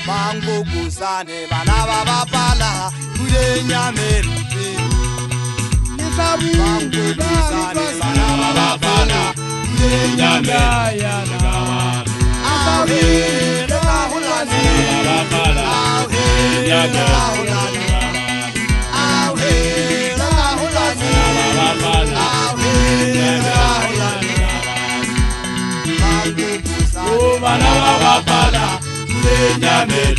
Mango kusane bana baba pala kulenya merite. Mango kusane bana baba pala kulenya merite. Ahe reta hulani baba pala kulenya merite. Ahe reta hulani baba pala kulenya merite. Mango kusane bana baba pala Benjamin,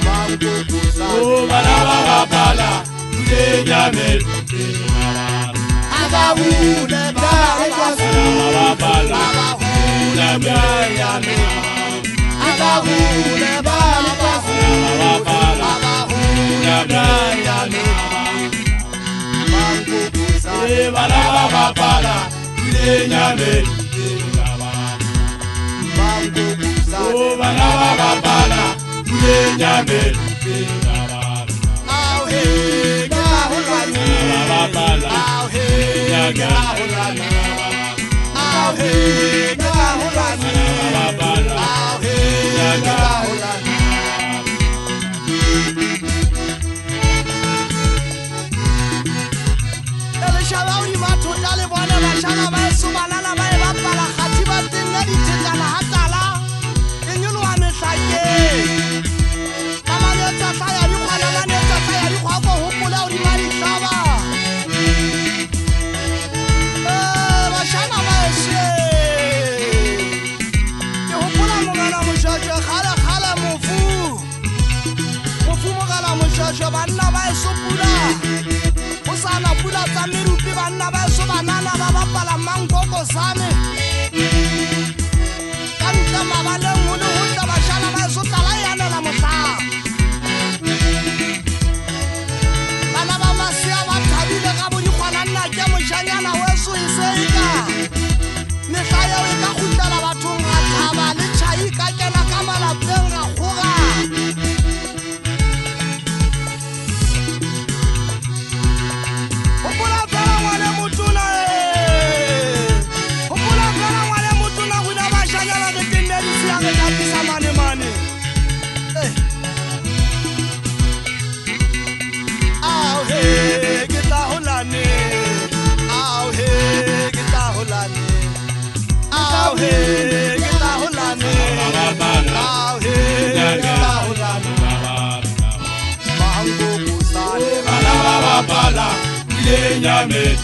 Mango Kusane, Banabala, Benjamin, Agahune, Banabala, Benjamin, Agahune, Banabala, Benjamin, Mango Kusane, Banabala, Benjamin. Oh, banana, banana, Benjamin. Oh, hey, Gahulani, Banana, oh, hey, Gahulani, oh, hey, Gahulani, Banana, oh, hey, Gahulani. El Shabawi matu dale bwana bashana ba subanana ba bapala khatiba tinga dithetana hatala. Banna ba sopula o sana pula tsa merupi banna ba so banana ba bapala mangoko sane ka ntle mabaleng ho le ho tla bashana ba so tala yana la motla bana ba masia ba thabile ka bo dikgwana nna ke mojanyana weso iseika mehlaya e ka khutela bathong ga thaba le chai ka kena ka malapeng ga khoga Mango Kusane, Banana, Benjamin.